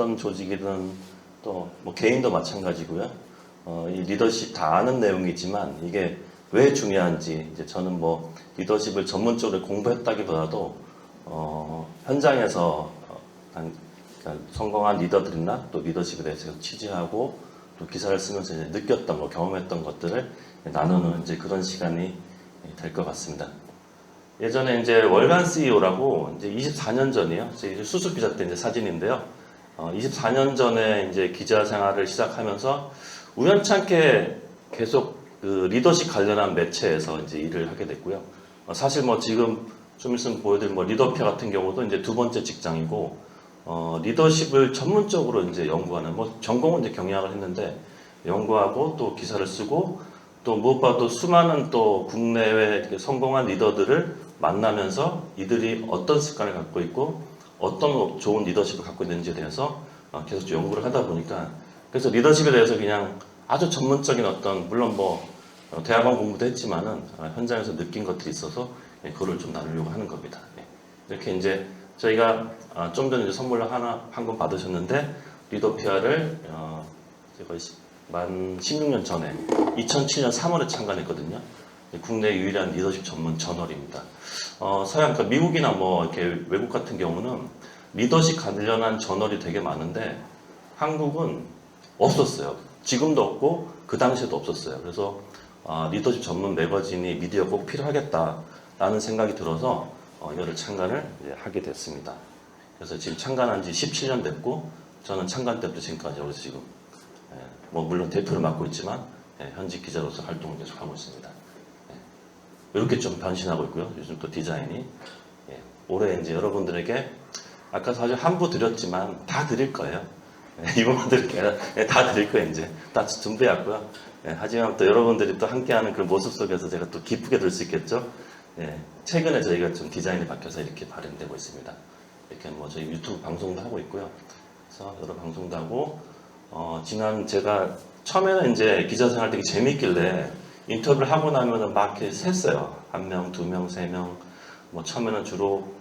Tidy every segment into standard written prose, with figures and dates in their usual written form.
어떤 조직이든 또 뭐 개인도 마찬가지고요. 이 리더십 다 아는 내용이지만 이게 왜 중요한지 이제 저는 뭐 리더십을 전문적으로 공부했다기보다도 현장에서 그러니까 성공한 리더들이나 또 리더십에 대해서 취재하고 또 기사를 쓰면서 이제 느꼈던 거, 경험했던 것들을 나누는 이제 그런 시간이 될 것 같습니다. 예전에 이제 월간 CEO라고 이제 24년 전이에요. 이제 수습 기자 때 이제 사진인데요. 24년 전에 이제 기자 생활을 시작하면서 우연찮게 계속 그 리더십 관련한 매체에서 이제 일을 하게 됐고요. 사실 뭐 지금 좀 있으면 보여드릴 뭐 리더피아 같은 경우도 이제 두 번째 직장이고, 리더십을 전문적으로 이제 연구하는, 뭐 전공은 이제 경영학을 했는데 연구하고 또 기사를 쓰고 또 무엇보다도 수많은 또 국내외 성공한 리더들을 만나면서 이들이 어떤 습관을 갖고 있고 어떤 좋은 리더십을 갖고 있는지에 대해서 계속 연구를 하다 보니까, 그래서 리더십에 대해서 그냥 아주 전문적인 어떤, 물론 뭐 대학원 공부도 했지만은 현장에서 느낀 것들이 있어서 그거를 좀 나누려고 하는 겁니다. 이렇게 이제 저희가 좀 전에 이제 선물을 한 권 받으셨는데, 리더피아를 거의 만 16년 전에 2007년 3월에 창간했거든요. 국내 유일한 리더십 전문 저널입니다. 서양, 그러니까 미국이나 뭐 이렇게 외국 같은 경우는 리더십 관련한 저널이 되게 많은데 한국은 없었어요. 지금도 없고 그 당시에도 없었어요. 그래서 리더십 전문 매거진이 미디어 꼭 필요하겠다라는 생각이 들어서 이거를 창간을 하게 됐습니다. 그래서 지금 창간한 지 17년 됐고, 저는 창간 때부터 지금까지 여기서 지금 뭐 물론 대표를 맡고 있지만 현직 기자로서 활동을 계속하고 있습니다. 이렇게 좀 변신하고 있고요. 요즘 또 디자인이 올해 이제 여러분들에게 아까 사실 한부 드렸지만 다 드릴 거예요. 이번만 드릴게요. 다 드릴 거예요. 이제 다 준비했고요. 하지만 또 여러분들이 또 함께하는 그 모습 속에서 제가 또 기쁘게 들 수 있겠죠. 최근에 저희가 좀 디자인이 바뀌어서 이렇게 발행되고 있습니다. 이렇게 뭐 저희 유튜브 방송도 하고 있고요. 그래서 여러 방송도 하고, 지난 제가 처음에는 이제 기자 생활 되게 재밌길래 인터뷰를 하고 나면은 막 이렇게 셌어요. 1명, 2명, 3명. 뭐 처음에는 주로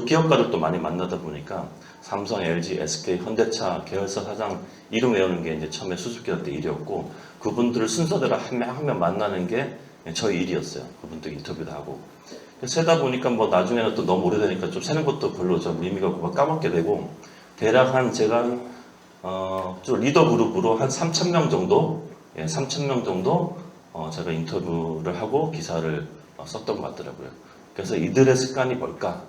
기업가들도 많이 만나다 보니까 삼성, LG, SK, 현대차 계열사 사장 이름 외우는 게 이제 처음에 수습기자 때 일이었고, 그분들을 순서대로 한 명 한 명 만나는 게 저희 일이었어요. 그분들 인터뷰도 하고. 세다 보니까 뭐 나중에는 또 너무 오래되니까 좀 세는 것도 별로 좀 의미가 없고 까먹게 되고, 대략 한 제가 좀 리더 그룹으로 한 3,000명 정도, 3,000명 정도 제가 인터뷰를 하고 기사를 썼던 것 같더라고요. 그래서 이들의 습관이 뭘까?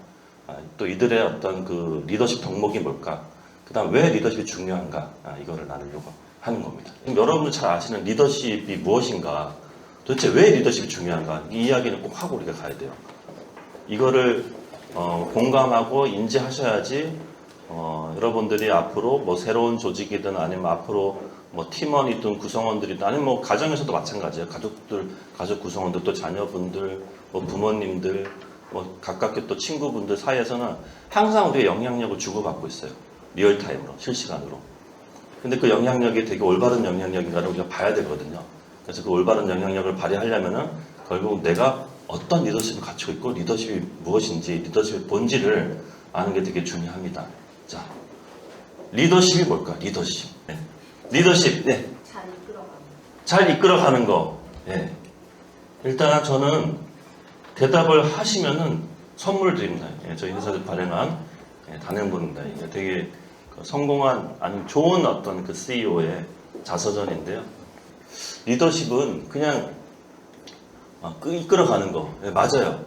또 이들의 어떤 그 리더십 덕목이 뭘까? 그 다음 왜 리더십이 중요한가? 이거를 나누려고 하는 겁니다. 여러분들 잘 아시는 리더십이 무엇인가? 도대체 왜 리더십이 중요한가? 이 이야기는 꼭 하고 우리가 가야 돼요. 이거를 공감하고 인지하셔야지 여러분들이 앞으로 뭐 새로운 조직이든 아니면 앞으로 뭐 팀원이든 구성원들이든 아니면 뭐 가정에서도 마찬가지예요. 가족 구성원들, 또 자녀분들, 뭐 부모님들, 뭐 가깝게 또 친구분들 사이에서는 항상 우리가 영향력을 주고받고 있어요. 리얼타임으로, 실시간으로. 근데 그 영향력이 되게 올바른 영향력인가를 우리가 봐야 되거든요. 그래서 그 올바른 영향력을 발휘하려면은 결국 내가 어떤 리더십을 갖추고 있고 리더십이 무엇인지, 리더십의 본질을 아는 게 되게 중요합니다. 자, 리더십이 뭘까? 리더십. 리더십. 잘 이끌어가는 거. 일단 저는 대답을 하시면은 선물을 드립니다. 저희 회사에서 발행한 단행본입니다. 이게 되게 성공한, 아니면 좋은 어떤 그 CEO의 자서전인데요. 리더십은 그냥 이끌어가는 거. 맞아요.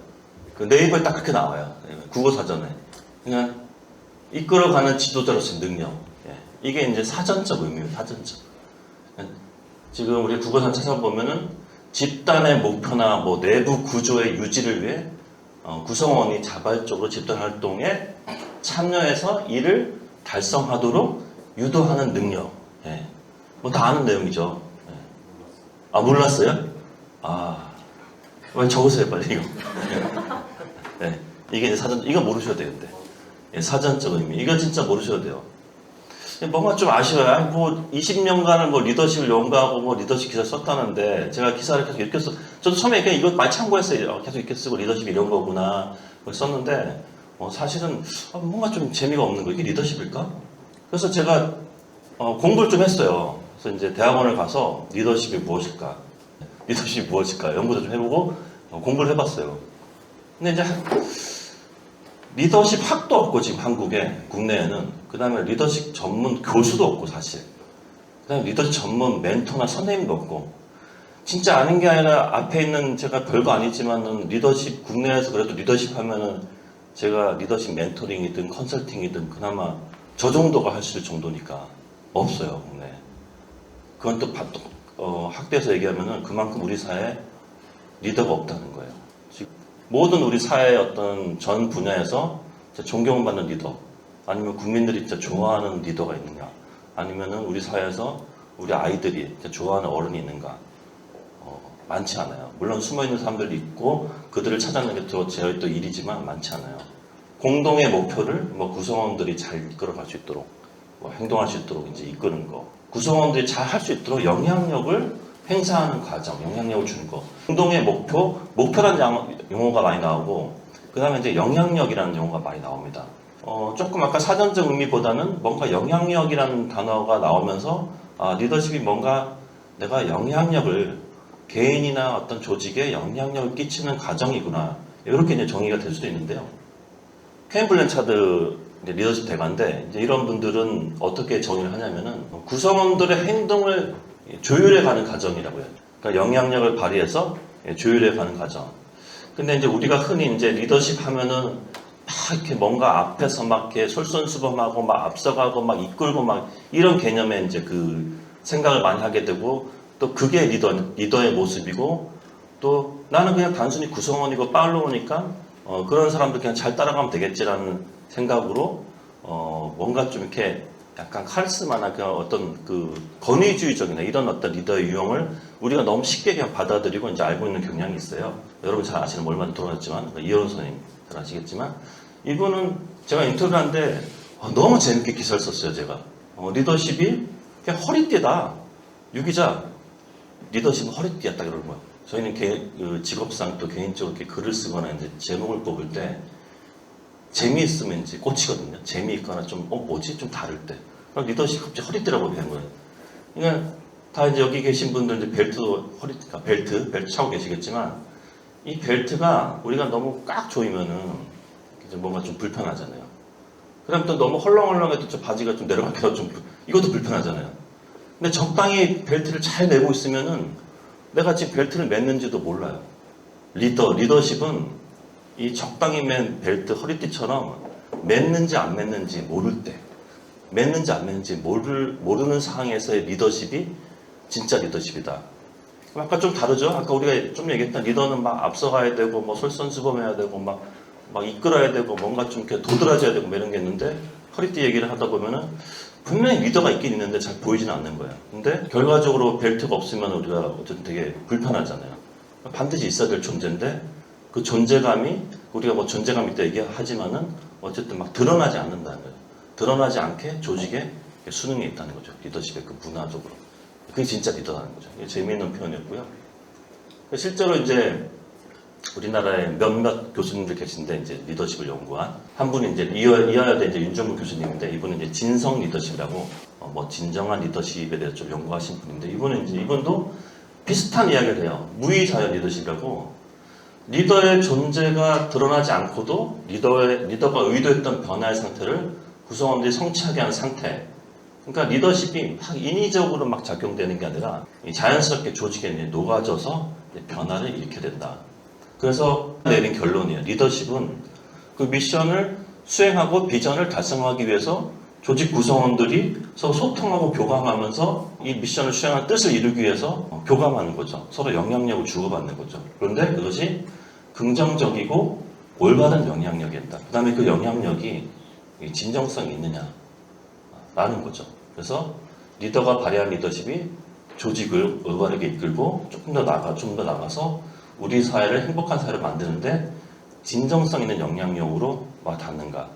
그 네이버에 딱 그렇게 나와요. 국어사전에. 그냥 이끌어가는 지도자로서의 능력. 이게 이제 사전적 의미예요. 사전적. 지금 우리 국어사전 찾아보면은 집단의 목표나 뭐 내부 구조의 유지를 위해 구성원이 자발적으로 집단 활동에 참여해서 이를 달성하도록 유도하는 능력. 뭐 다 아는 내용이죠. 몰랐어요? 왜 적으세요, 빨리 이거. 이게 이제 사전, 이거 모르셔야 되는데. 사전적 의미. 이거 진짜 모르셔야 돼요. 뭔가 좀 아쉬워요. 뭐 20년간을 뭐 리더십을 연구하고 뭐 리더십 기사 썼다는데, 제가 기사를 계속 이렇게 저도 처음에 그냥 이거 많이 참고했어요. 계속 이렇게 쓰고 리더십 이런 거구나 썼는데, 사실은 뭔가 좀 재미가 없는 거. 이게 리더십일까? 그래서 제가 공부를 좀 했어요. 그래서 이제 대학원을 가서 리더십이 무엇일까, 리더십이 무엇일까 연구도 좀 해보고 공부를 해봤어요. 근데 이제 리더십 학도 없고 지금 한국에 국내에는 그 다음에 리더십 전문 교수도 없고 사실 그 다음에 리더십 전문 멘토나 선생님도 없고 진짜 아는 게 아니라 앞에 있는 제가 별거 아니지만은 리더십 국내에서 그래도 리더십 하면은 제가 리더십 멘토링이든 컨설팅이든 그나마 저 정도가 할 수 있을 정도니까 없어요 국내. 그건 또 학대에서 얘기하면은 그만큼 우리 사회에 리더가 없다는 거예요. 지금 모든 우리 사회의 어떤 전 분야에서 존경받는 리더, 아니면 국민들이 진짜 좋아하는 리더가 있는가, 아니면은 우리 사회에서 우리 아이들이 진짜 좋아하는 어른이 있는가, 많지 않아요. 물론 숨어있는 사람들이 있고 그들을 찾아내는 게 저의 또 일이지만 많지 않아요. 공동의 목표를 구성원들이 잘 이끌어갈 수 있도록 행동할 수 있도록 이제 이끄는 거, 구성원들이 잘 할 수 있도록 영향력을 행사하는 과정, 영향력을 주는 거. 공동의 목표라는 용어가 많이 나오고 그 다음에 이제 영향력이라는 용어가 많이 나옵니다. 조금 아까 사전적 의미보다는 뭔가 영향력이라는 단어가 나오면서 리더십이 뭔가 내가 영향력을 개인이나 어떤 조직에 영향력을 끼치는 과정이구나, 이렇게 이제 정의가 될 수도 있는데요. 켄 블랜차드 리더십 대가인데 이제 이런 분들은 어떻게 정의를 하냐면은 구성원들의 행동을 조율해 가는 과정이라고 해요. 그러니까 영향력을 발휘해서 조율해 가는 과정. 근데 이제 우리가 흔히 이제 리더십 하면은 막 이렇게 뭔가 앞에서 막 이렇게 솔선수범하고 막 앞서가고 막 이끌고 막 이런 개념의 이제 그 생각을 많이 하게 되고, 또 그게 리더의 모습이고, 또 나는 그냥 단순히 구성원이고 팔로우니까 그런 사람들 그냥 잘 따라가면 되겠지라는 생각으로 뭔가 좀 이렇게 약간 카리스마나 그냥 어떤 그 권위주의적이나 이런 어떤 리더의 유형을 우리가 너무 쉽게 그냥 받아들이고 이제 알고 있는 경향이 있어요. 여러분 잘 아시는 얼마나 돌아갔지만 이현우 선생님 잘 아시겠지만 이분은 제가 인터뷰를 하는데 너무 재밌게 기사를 썼어요. 제가 리더십이 그냥 허리띠다. 유기자 리더십은 허리띠였다 그러는 거예요. 저희는 직업상 또 개인적으로 이렇게 글을 쓰거나 이제 제목을 뽑을 때 재미있으면 이제 꽂히거든요. 재미있거나 좀 뭐지? 좀 다를 때. 그럼 리더십 갑자기 허리띠라고 되는 거예요. 그러니까 다 이제 여기 계신 분들 이제 벨트 차고 계시겠지만 이 벨트가 우리가 너무 꽉 조이면은 이제 뭔가 좀 불편하잖아요. 그다음 또 너무 헐렁헐렁해도 저 바지가 좀 내려가기가 좀 이것도 불편하잖아요. 근데 적당히 벨트를 잘 매고 있으면은 내가 지금 벨트를 맸는지도 몰라요. 리더십은 이 적당히 맨 벨트 허리띠처럼 맸는지 안 맸는지 모를 때, 맸는지 안 맸는지 모르는 상황에서의 리더십이 진짜 리더십이다. 아까 좀 다르죠? 아까 우리가 좀 얘기했던 리더는 막 앞서가야 되고, 뭐 솔선수범해야 되고, 막 이끌어야 되고, 뭔가 좀 이렇게 도드라져야 되고, 뭐 이런 게 있는데, 허리띠 얘기를 하다 보면은 분명히 리더가 있긴 있는데 잘 보이지는 않는 거예요. 근데 결과적으로 벨트가 없으면 우리가 어쨌든 되게 불편하잖아요. 반드시 있어야 될 존재인데 그 존재감이 우리가 뭐 존재감 있다 얘기하지만은 어쨌든 막 드러나지 않는다는 거예요. 드러나지 않게 조직에 수능이 있다는 거죠. 리더십의 그 문화적으로. 그게 진짜 리더라는 거죠. 이게 재미있는 표현이었고요. 실제로 이제 우리나라에 몇몇 교수님들 계신데 이제 리더십을 연구한 한 분이 이제 이화여대 이제 윤정국 교수님인데 이분은 이제 진성 리더십이라고 뭐 진정한 리더십에 대해서 좀 연구하신 분인데 이분도 비슷한 이야기를 해요. 무의자연 리더십이라고 리더의 존재가 드러나지 않고도 리더가 의도했던 변화의 상태를 구성원들이 성취하게 하는 상태. 그러니까 리더십이 막 인위적으로 막 작용되는 게 아니라 자연스럽게 조직에 녹아져서 변화를 일으켜야 된다. 그래서 내린 결론이에요. 리더십은 그 미션을 수행하고 비전을 달성하기 위해서 조직 구성원들이 서로 소통하고 교감하면서 이 미션을 수행할 뜻을 이루기 위해서 교감하는 거죠. 서로 영향력을 주고받는 거죠. 그런데 그것이 긍정적이고 올바른 영향력이었다. 그 다음에 그 영향력이 진정성이 있느냐라는 거죠. 그래서 리더가 발휘한 리더십이 조직을 올바르게 이끌고 조금 더 나가서 우리 사회를 행복한 사회를 만드는데 진정성 있는 영향력으로 와 닿는가.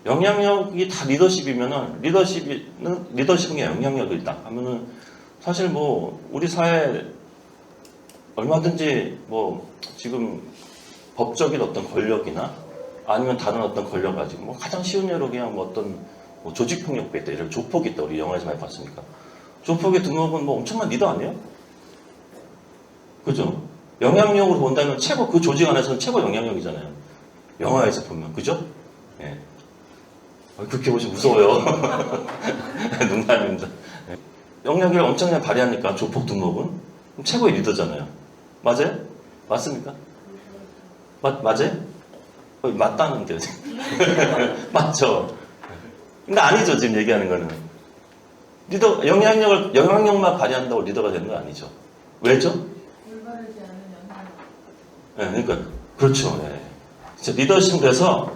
영향력이 다 리더십이면은 리더십은 영향력이 있다 하면은 사실 뭐 우리 사회 얼마든지 뭐 지금 법적인 어떤 권력이나 아니면 다른 어떤 권력 가지고 뭐 가장 쉬운 예로 그냥 뭐 어떤 뭐 조직폭력배 있다, 이런 조폭이 있다. 우리 영화에서 많이 봤으니까. 조폭의 등록은 뭐 엄청난 리더 아니에요? 그죠? 영향력으로 본다면 최고, 그 조직 안에서는 최고 영향력이잖아요. 영화에서 보면. 그죠? 예. 그렇게 보시면 무서워요. 농담입니다. 예. 영향력을 엄청나게 발휘하니까 조폭 등록은 최고의 리더잖아요. 맞아요? 맞습니까? 맞아요? 맞다는데요. 맞죠? 근데 아니죠, 지금 얘기하는 거는. 리더, 영향력만 발휘한다고 리더가 되는 건 아니죠. 왜죠? 올바르지 않은 영향력. 네, 그러니까, 그렇죠. 네. 리더십에서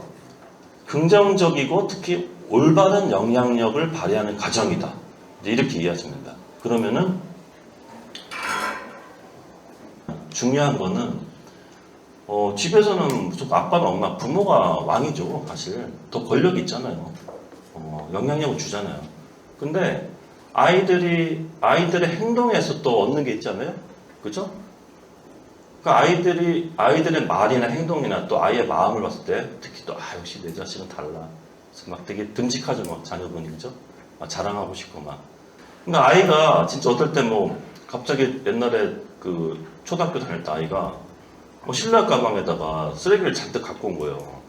긍정적이고 특히 올바른 영향력을 발휘하는 과정이다. 이렇게 이해하시면 된다. 그러면은, 중요한 거는, 집에서는 무조건 아빠나 엄마, 부모가 왕이죠, 사실. 더 권력이 있잖아요. 영향력을 주잖아요. 근데 아이들의 행동에서 또 얻는 게 있잖아요. 그죠? 그 아이들의 말이나 행동이나 또 아이의 마음을 봤을 때, 특히 또, 역시 내 자식은 달라. 그래서 막 되게 듬직하죠, 막 자녀분이. 그죠? 막 자랑하고 싶고 막. 그러니까 아이가 진짜 어떨 때 뭐, 갑자기 옛날에 그 초등학교 다닐 때 아이가 뭐 실내 가방에다가 쓰레기를 잔뜩 갖고 온 거예요.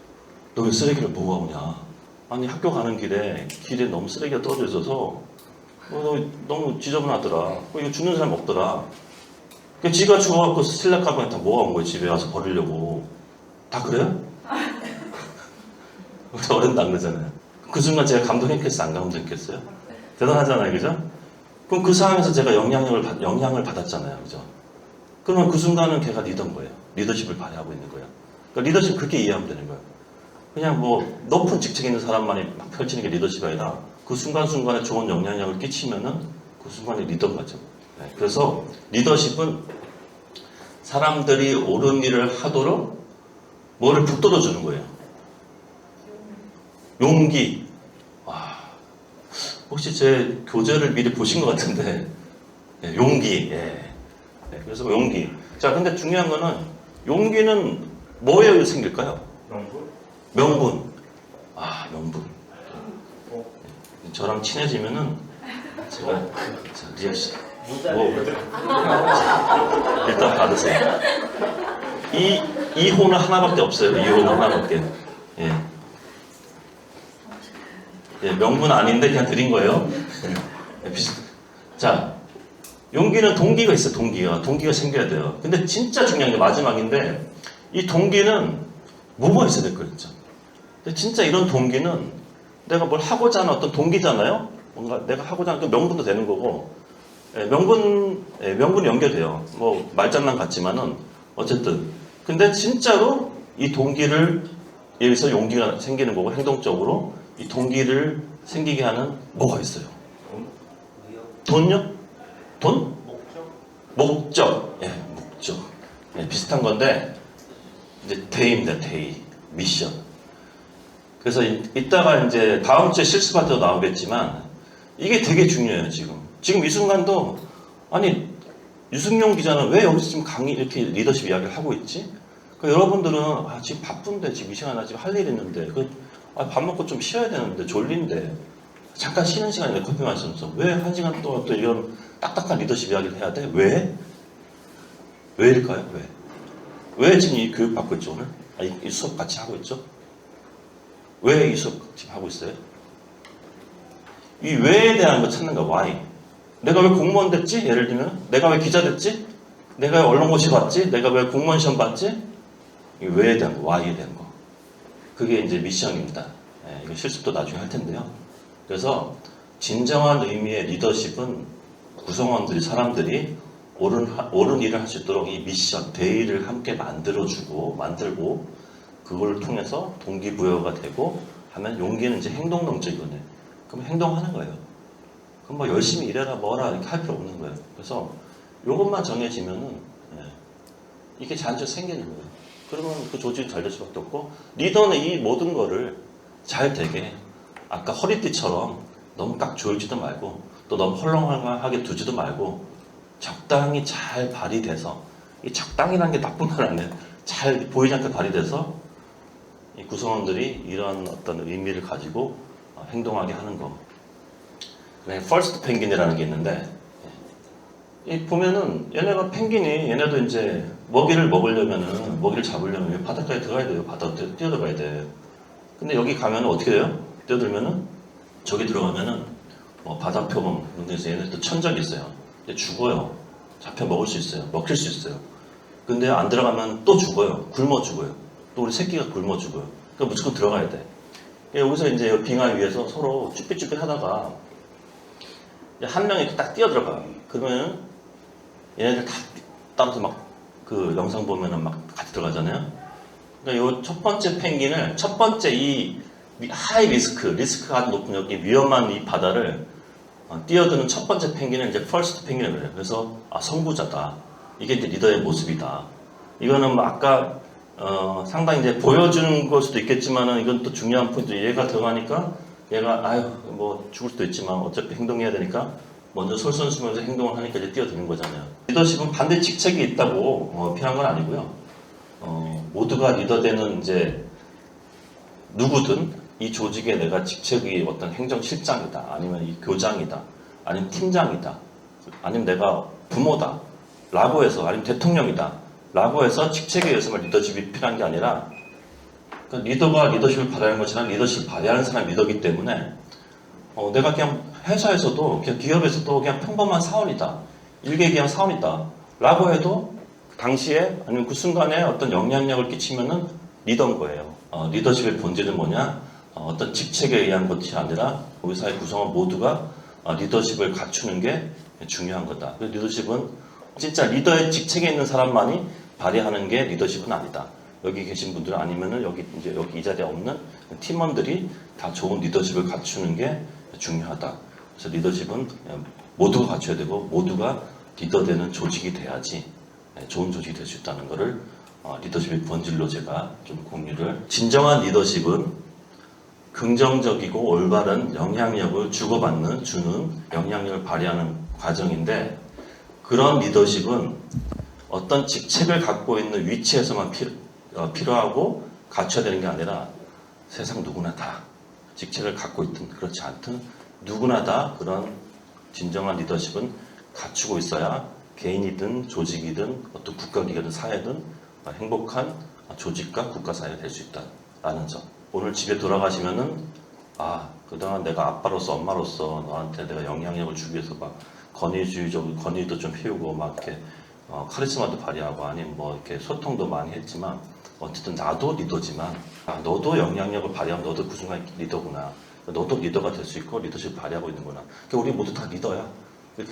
너 왜 쓰레기를 뭐가 오냐? 아니 학교 가는 길에 너무 쓰레기가 떨어져 있어서 너무 지저분하더라. 이거 주는 사람 없더라. 그 지가 주워갖고 실내 가방에 다 모아온 거예요. 집에 와서 버리려고. 다 그래요? 어른도 안 그러잖아요. 그 순간 제가 감동했겠어요? 안 감동했겠어요? 대단하잖아요. 그죠? 그럼 그 상황에서 제가 영향을 받았잖아요. 그죠? 그러면 그 순간은 걔가 리더인 거예요. 리더십을 발휘하고 있는 거예요. 그러니까 리더십 그렇게 이해하면 되는 거예요. 그냥 뭐 높은 직책에 있는 사람만이 막 펼치는 게 리더십이 아니라 그 순간순간에 좋은 영향력을 끼치면은 그 순간에 리더인 거죠. 네, 그래서 리더십은 사람들이 옳은 일을 하도록 뭐를 북돋워 주는 거예요. 용기. 와, 혹시 제 교재를 미리 보신 것 같은데 용기. 네, 그래서 용기. 자, 근데 중요한 거는 용기는 뭐에 생길까요? 명분. 명분. 저랑 친해지면은 제가 리액션. 일단 받으세요. 이호는 하나밖에 없어요. 이호는 하나밖에. 명분 아닌데 그냥 드린 거예요. 자, 용기는 동기가 있어요. 동기가 생겨야 돼요. 근데 진짜 중요한 게 마지막인데 이 동기는 뭐가 있어야 될 거예요, 진짜. 근데 진짜 이런 동기는 내가 뭘 하고자 하는 어떤 동기잖아요? 뭔가 내가 하고자 하는 그 명분도 되는 거고, 명분이 연결돼요. 뭐, 말장난 같지만은, 어쨌든. 근데 진짜로 이 동기를, 여기서 용기가 생기는 거고, 행동적으로 이 동기를 생기게 하는 뭐가 있어요? 돈요? 돈? 목적. 목적. 비슷한 건데, 이제 데이입니다, 데이. 미션. 그래서 이따가 이제 다음 주에 실습 파트도 나오겠지만 이게 되게 중요해요, 지금. 지금 이 순간도 아니 유승용 기자는 왜 여기서 지금 강의 이렇게 리더십 이야기를 하고 있지? 그러니까 여러분들은 지금 바쁜데 지금 이 시간에 지금 할 일 있는데 밥 먹고 좀 쉬어야 되는데 졸린데 잠깐 쉬는 시간인데 커피 마시면서 왜 한 시간 동안 또 이런 딱딱한 리더십 이야기를 해야 돼? 왜? 왜일까요? 왜 지금 이 교육 받고 있죠, 오늘? 이 수업 같이 하고 있죠? 왜 이 수업 지금 하고 있어요? 이 왜에 대한 거 찾는 거야, why. 내가 왜 공무원 됐지? 예를 들면 내가 왜 기자 됐지? 내가 왜 언론고시 봤지? 내가 왜 공무원 시험 봤지? 이 왜에 대한 거, why에 대한 거. 그게 이제 미션입니다. 이거 실습도 나중에 할 텐데요. 그래서 진정한 의미의 리더십은 구성원들이, 사람들이 옳은 일을 할 수 있도록 이 미션, 대의를 함께 만들고 그걸 통해서 동기부여가 되고 하면 용기는 이제 행동론적이거든요. 그럼 행동하는 거예요. 그럼 뭐 열심히 일해라 뭐라 이렇게 할 필요 없는 거예요. 그래서 이것만 정해지면은 이게 자연스럽게 생기는 거예요. 그러면 그 조직이 잘 될 수밖에 없고 리더는 이 모든 거를 잘 되게 아까 허리띠처럼 너무 딱 조이지도 말고 또 너무 헐렁헐렁하게 두지도 말고 적당히 잘 발휘돼서 이 적당이라는 게 나쁜 말 아니에요. 잘 보이지 않게 발휘돼서 이 구성원들이 이런 어떤 의미를 가지고 행동하게 하는 거. 그다음에 퍼스트 펭귄이라는 게 있는데 이 보면은 얘네가 펭귄이 얘네도 이제 먹이를 먹으려면은 먹이를 잡으려면 바닷가에 들어가야 돼요. 바다에 뛰어들어가야 돼. 근데 여기 가면 어떻게 돼요? 뛰어들면은 저기 들어가면은 바다 표범 이런 데서 얘네들 천적이 있어요. 근데 죽어요. 잡혀 먹을 수 있어요. 먹힐 수 있어요. 근데 안 들어가면 또 죽어요. 굶어 죽어요. 또 우리 새끼가 굶어 죽어요. 그러니까 무조건 들어가야 돼. 여기서 이제 빙하 위에서 서로 쭈삣쭈삣 하다가 한 명이 딱 뛰어들어가. 그러면 얘네들 다 따라서 막 그 영상 보면은 막 같이 들어가잖아요. 그러니까 요 첫 번째 펭귄을 첫 번째 이 하이 리스크가 아주 높은 여기 위험한 이 바다를 뛰어드는 첫 번째 펭귄은 이제 퍼스트 펭귄이라고 해요. 그래서 선구자다. 이게 이제 리더의 모습이다. 이거는 뭐 아까 상당히 이제 보여주는 걸 수도 있겠지만은 이건 또 중요한 포인트. 얘가 들어가니까 얘가 뭐 죽을 수도 있지만 어차피 행동해야 되니까 먼저 솔선수범해서 행동을 하니까 이제 뛰어드는 거잖아요. 리더십은 반대 직책이 있다고 필요한 건 아니고요. 모두가 리더되는 이제 누구든 이 조직에 내가 직책이 어떤 행정실장이다, 아니면 이 교장이다, 아니면 팀장이다, 아니면 내가 부모다, 라고 해서 아니면 대통령이다, 라고 해서 직책에 의해서만 리더십이 필요한 게 아니라 그러니까 리더가 리더십을 발휘하는 것이란 리더십을 발휘하는 사람이 리더이기 때문에 내가 그냥 회사에서도 그냥 기업에서도 그냥 평범한 사원이다, 일개 그냥 사원이다, 라고 해도 당시에 아니면 그 순간에 어떤 영향력을 끼치면은 리더인 거예요. 리더십의 본질은 뭐냐? 어떤 직책에 의한 것이 아니라 우리 사회 구성원 모두가 리더십을 갖추는 게 중요한 거다. 그래서 리더십은 진짜 리더의 직책에 있는 사람만이 발휘하는 게 리더십은 아니다. 여기 계신 분들 아니면은 여기 이 자리에 없는 팀원들이 다 좋은 리더십을 갖추는 게 중요하다. 그래서 리더십은 모두가 갖춰야 되고 모두가 리더되는 조직이 돼야지 좋은 조직이 될 수 있다는 것을 리더십의 본질로 제가 좀 공유를. 진정한 리더십은 긍정적이고 올바른 영향력을 주는 영향력을 발휘하는 과정인데, 그런 리더십은 어떤 직책을 갖고 있는 위치에서만 필요하고 갖춰야 되는 게 아니라 세상 누구나 다 직책을 갖고 있든 그렇지 않든 누구나 다 그런 진정한 리더십은 갖추고 있어야 개인이든 조직이든 어떤 국가기관이든 사회든 행복한 조직과 국가 사회가 될 수 있다라는 점. 오늘 집에 돌아가시면은 그동안 내가 아빠로서 엄마로서 너한테 내가 영향력을 주기 위해서 막 권위도 좀 피우고 막 이렇게 카리스마도 발휘하고 아니면 뭐 이렇게 소통도 많이 했지만 어쨌든 나도 리더지만 너도 영향력을 발휘하면 너도 그 순간 리더구나. 너도 리더가 될 수 있고 리더십을 발휘하고 있는구나. 그러니까 우리 모두 다 리더야.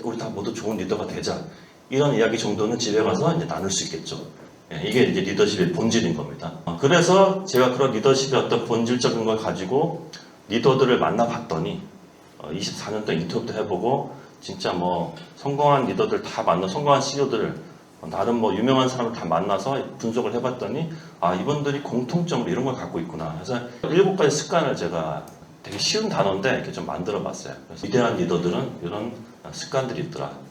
우리 다 모두 좋은 리더가 되자. 이런 이야기 정도는 집에 가서 이제 나눌 수 있겠죠. 이게 이제 리더십의 본질인 겁니다. 그래서 제가 그런 리더십의 어떤 본질적인 걸 가지고 리더들을 만나봤더니 24년 동안 인터뷰도 해보고 진짜 뭐 성공한 리더들 다 성공한 CEO들 나름 뭐 유명한 사람을 다 만나서 분석을 해봤더니 이분들이 공통점으로 이런 걸 갖고 있구나. 그래서 7가지 습관을 제가 되게 쉬운 단어인데 이렇게 좀 만들어봤어요. 그래서 위대한 리더들은 이런 습관들이 있더라.